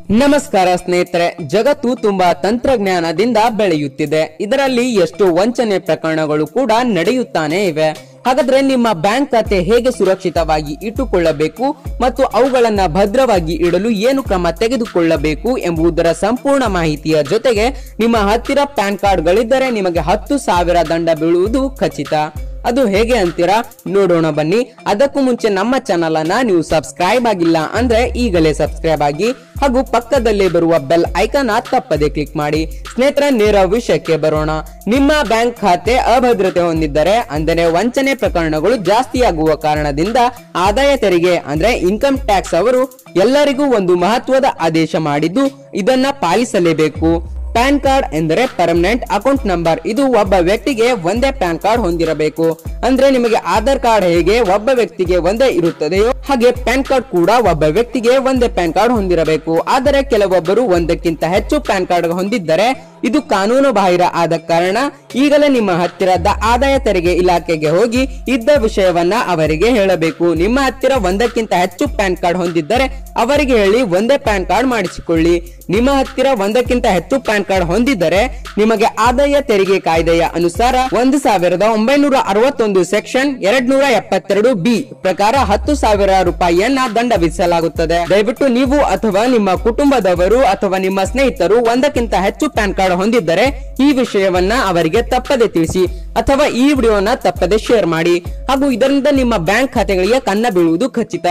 ನಮಸ್ಕಾರ ಸ್ನೇಹಿತರೆ, ಜಗತ್ತು ತುಂಬಾ ತಂತ್ರಜ್ಞಾನದಿಂದ ಬೆಳೆಯುತ್ತಿದೆ. ಇದರಲ್ಲಿ ಎಷ್ಟು ವಂಚನೆ ಪ್ರಕರಣಗಳು ಕೂಡ ನಡೆಯುತ್ತಾನೆ ಇವೆ. ಹಾಗಾದ್ರೆ ನಿಮ್ಮ ಬ್ಯಾಂಕ್ ಖಾತೆ ಹೇಗೆ ಸುರಕ್ಷಿತವಾಗಿ ಇಟ್ಟುಕೊಳ್ಳಬೇಕು ಮತ್ತು ಅವುಗಳನ್ನ ಭದ್ರವಾಗಿ ಇಡಲು ಏನು ಕ್ರಮ ತೆಗೆದುಕೊಳ್ಳಬೇಕು ಎಂಬುದರ ಸಂಪೂರ್ಣ ಮಾಹಿತಿಯ ಜೊತೆಗೆ ನಿಮ್ಮ ಹತ್ತಿರ ಪ್ಯಾನ್ ಕಾರ್ಡ್ ಗಳಿದ್ದರೆ ನಿಮಗೆ 10,000 ದಂಡ ಬೀಳುವುದು ಖಚಿತ. ಅದು ಹೇಗೆ ಅಂತೀರಾ? ನೋಡೋಣ ಬನ್ನಿ. ಅದಕ್ಕೂ ಮುಂಚೆ ನಮ್ಮ ಚಾನಲ್ ಅನ್ನ ನೀವು ಸಬ್ಸ್ಕ್ರೈಬ್ ಆಗಿಲ್ಲ ಅಂದ್ರೆ ಈಗಲೇ ಸಬ್ಸ್ಕ್ರೈಬ್ ಆಗಿ ಹಾಗೂ ಪಕ್ಕದಲ್ಲೇ ಬರುವ ಬೆಲ್ ಐಕಾನ್ ತಪ್ಪದೆ ಕ್ಲಿಕ್ ಮಾಡಿ. ಸ್ನೇಹಿತರೆ, ನೇರ ವಿಷಯಕ್ಕೆ ಬರೋಣ. ನಿಮ್ಮ ಬ್ಯಾಂಕ್ ಖಾತೆ ಅಭದ್ರತೆ ಹೊಂದಿದ್ದರೆ ಅಂದರೆ ವಂಚನೆ ಪ್ರಕರಣಗಳು ಜಾಸ್ತಿಯಾಗುವ ಕಾರಣದಿಂದ ಆದಾಯ ತೆರಿಗೆ ಅಂದ್ರೆ ಇನ್ಕಮ್ ಟ್ಯಾಕ್ಸ್ ಅವರು ಎಲ್ಲರಿಗೂ ಒಂದು ಮಹತ್ವದ ಆದೇಶ ಮಾಡಿದ್ದು ಇದನ್ನ ಪಾಲಿಸಲೇಬೇಕು. ಪ್ಯಾನ್ ಕಾರ್ಡ್ ಎಂದರೆ ಪರ್ಮನೆಂಟ್ ಅಕೌಂಟ್ ನಂಬರ್. ಇದು ಒಬ್ಬ ವ್ಯಕ್ತಿಗೆ ಒಂದೇ ಪ್ಯಾನ್ ಕಾರ್ಡ್ ಹೊಂದಿರಬೇಕು. ಅಂದ್ರೆ ನಿಮಗೆ ಆಧಾರ್ ಕಾರ್ಡ್ ಹೇಗೆ ಒಬ್ಬ ವ್ಯಕ್ತಿಗೆ ಒಂದೇ ಇರುತ್ತದೆಯೋ ಹಾಗೆ ಪ್ಯಾನ್ ಕಾರ್ಡ್ ಕೂಡ ಒಬ್ಬ ವ್ಯಕ್ತಿಗೆ ಒಂದೇ ಪ್ಯಾನ್ ಕಾರ್ಡ್ ಹೊಂದಿರಬೇಕು. ಆದರೆ ಕೆಲವೊಬ್ಬರು ಒಂದಕ್ಕಿಂತ ಹೆಚ್ಚು ಪ್ಯಾನ್ ಕಾರ್ಡ್ ಹೊಂದಿದ್ದರೆ ಇದು ಕಾನೂನು ಬಾಹಿರ ಆದ ಕಾರಣ ಈಗಲೇ ನಿಮ್ಮ ಹತ್ತಿರದ ಆದಾಯ ತೆರಿಗೆ ಇಲಾಖೆಗೆ ಹೋಗಿ ಇದ್ದ ವಿಷಯವನ್ನ ಅವರಿಗೆ ಹೇಳಬೇಕು. ನಿಮ್ಮ ಹತ್ತಿರ ಒಂದಕ್ಕಿಂತ ಹೆಚ್ಚು ಪ್ಯಾನ್ ಕಾರ್ಡ್ ಹೊಂದಿದ್ದರೆ ಅವರಿಗೆ ಹೇಳಿ ಒಂದೇ ಪ್ಯಾನ್ ಕಾರ್ಡ್ ಮಾಡಿಸಿಕೊಳ್ಳಿ. ನಿಮ್ಮ ಹತ್ತಿರ ಒಂದಕ್ಕಿಂತ ಹೆಚ್ಚು ಪ್ಯಾನ್ ಕಾರ್ಡ್ ಹೊಂದಿದ್ದರೆ ನಿಮಗೆ ಆದಾಯ ತೆರಿಗೆ ಕಾಯ್ದೆಯ ಅನುಸಾರ 1961 ಸೆಕ್ಷನ್ 272B ಪ್ರಕಾರ 10,000 ರೂಪಾಯಿಯನ್ನ ದಂಡ ವಿಧಿಸಲಾಗುತ್ತದೆ. ದಯವಿಟ್ಟು ನೀವು ಅಥವಾ ನಿಮ್ಮ ಕುಟುಂಬದವರು ಅಥವಾ ನಿಮ್ಮ ಸ್ನೇಹಿತರು ಒಂದಕ್ಕಿಂತ ಹೆಚ್ಚು ಪ್ಯಾನ್ ಕಾರ್ಡ್ ಹೊಂದಿದ್ದರೆ ಈ ವಿಷಯವನ್ನ ಅವರಿಗೆ ತಪ್ಪದೆ ತಿಳಿಸಿ ಅಥವಾ ಈ ವಿಡಿಯೋನ ತಪ್ಪದೆ ಶೇರ್ ಮಾಡಿ. ಹಾಗೂ ಇದರಿಂದ ನಿಮ್ಮ ಬ್ಯಾಂಕ್ ಖಾತೆಗಳಿಗೆ ಕನ್ನ ಬೀಳುವುದು ಖಚಿತ.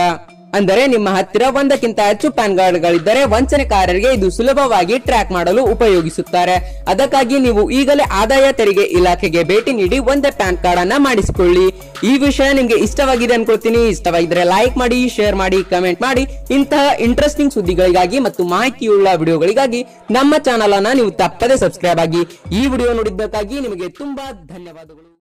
ಅಂದರೆ ನಿಮ್ಮ ಹತ್ತಿರ ಒಂದಕ್ಕಿಂತ ಹೆಚ್ಚು ಪ್ಯಾನ್ ಕಾರ್ಡ್ ಗಳಿದ್ದರೆ ವಂಚನೆಕಾರರಿಗೆ ಇದು ಸುಲಭವಾಗಿ ಟ್ರ್ಯಾಕ್ ಮಾಡಲು ಉಪಯೋಗಿಸುತ್ತಾರೆ. ಅದಕ್ಕಾಗಿ ನೀವು ಈಗಲೇ ಆದಾಯ ತೆರಿಗೆ ಇಲಾಖೆಗೆ ಭೇಟಿ ನೀಡಿ ಒಂದೇ ಪ್ಯಾನ್ ಕಾರ್ಡ್ ಅನ್ನ ಮಾಡಿಸಿಕೊಳ್ಳಿ. ಈ ವಿಷಯ ನಿಮ್ಗೆ ಇಷ್ಟವಾಗಿದೆ ಅನ್ಕೊಳ್ತೀನಿ. ಇಷ್ಟವಾಗಿದ್ರೆ ಲೈಕ್ ಮಾಡಿ, ಶೇರ್ ಮಾಡಿ, ಕಮೆಂಟ್ ಮಾಡಿ. ಇಂತಹ ಇಂಟ್ರೆಸ್ಟಿಂಗ್ ಸುದ್ದಿಗಳಿಗಾಗಿ ಮತ್ತು ಮಾಹಿತಿಯುಳ್ಳ ವಿಡಿಯೋಗಳಿಗಾಗಿ ನಮ್ಮ ಚಾನಲ್ ಅನ್ನ ನೀವು ತಪ್ಪದೆ ಸಬ್ಸ್ಕ್ರೈಬ್ ಆಗಿ. ಈ ವಿಡಿಯೋ ನೋಡಿದ್ದಕ್ಕಾಗಿ ನಿಮಗೆ ತುಂಬಾ ಧನ್ಯವಾದಗಳು.